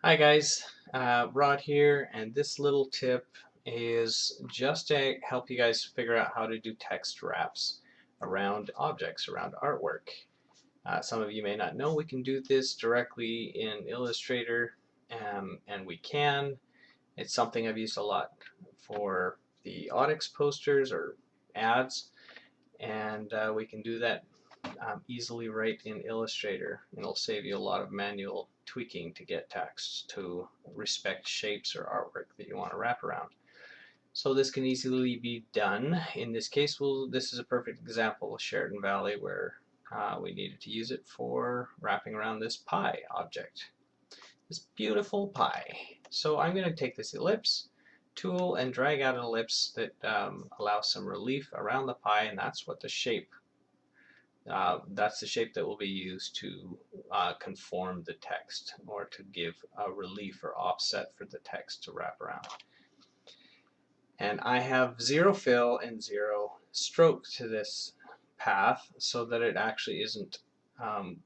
Hi guys, Rod here, and this little tip is just to help you guys figure out how to do text wraps around objects, around artwork. Some of you may not know we can do this directly in Illustrator, and we can. It's something I've used a lot for the Audix posters or ads, and we can do that easily right in Illustrator. It'll save you a lot of manual tweaking to get text to respect shapes or artwork that you want to wrap around. So this can easily be done. In this case, this is a perfect example of Sheridan Valley where we needed to use it for wrapping around this pie object. This beautiful pie. So I'm going to take this ellipse tool and drag out an ellipse that allows some relief around the pie, and that's what the shape that's the shape that will be used to conform the text or to give a relief or offset for the text to wrap around. And I have zero fill and zero stroke to this path so that it actually isn't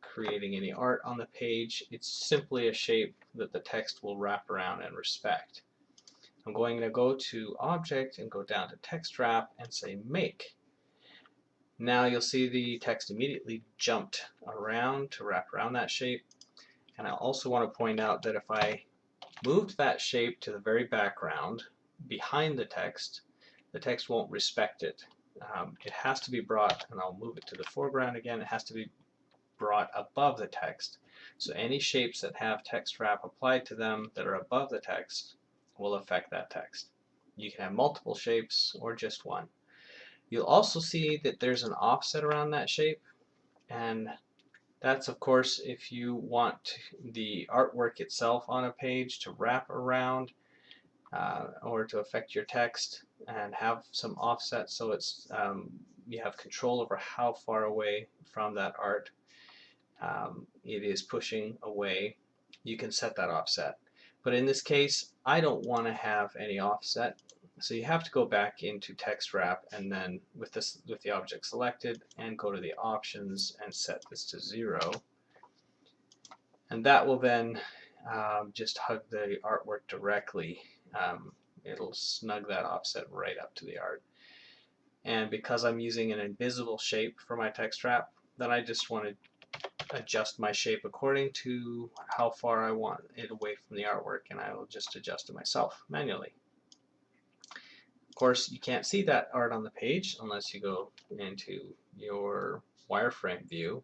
creating any art on the page. It's simply a shape that the text will wrap around and respect. I'm going to go to Object and go down to Text Wrap and say Make. Now you'll see the text immediately jumped around to wrap around that shape. And I also want to point out that if I moved that shape to the very background behind the text won't respect it. It has to be brought, and I'll move it to the foreground again, it has to be brought above the text. So any shapes that have text wrap applied to them that are above the text will affect that text. You can have multiple shapes or just one. You'll also see that there's an offset around that shape, and that's of course if you want the artwork itself on a page to wrap around or to affect your text and have some offset so it's you have control over how far away from that art it is pushing away. You can set that offset. But in this case, I don't want to have any offset. So you have to go back into text wrap and then with the object selected and go to the options and set this to 0. And that will then just hug the artwork directly. It'll snug that offset right up to the art. And because I'm using an invisible shape for my text wrap, then I just want to adjust my shape according to how far I want it away from the artwork, and I will just adjust it myself manually. Of course, you can't see that art on the page unless you go into your wireframe view,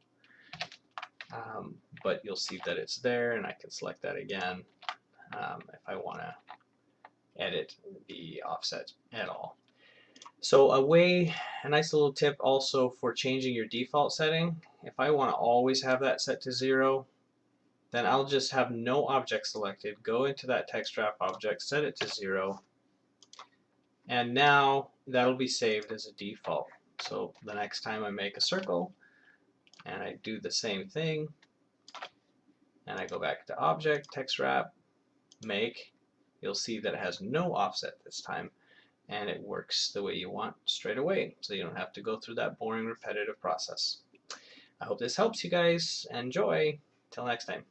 but you'll see that it's there, and I can select that again if I want to edit the offset at all. So a nice little tip also for changing your default setting, if I want to always have that set to 0, then I'll just have no object selected, go into that text wrap object, set it to 0, and now that'll be saved as a default. So the next time I make a circle and I do the same thing and I go back to object, text wrap, make, you'll see that it has no offset this time and it works the way you want straight away, so you don't have to go through that boring repetitive process. I hope this helps you guys. Enjoy. Till next time.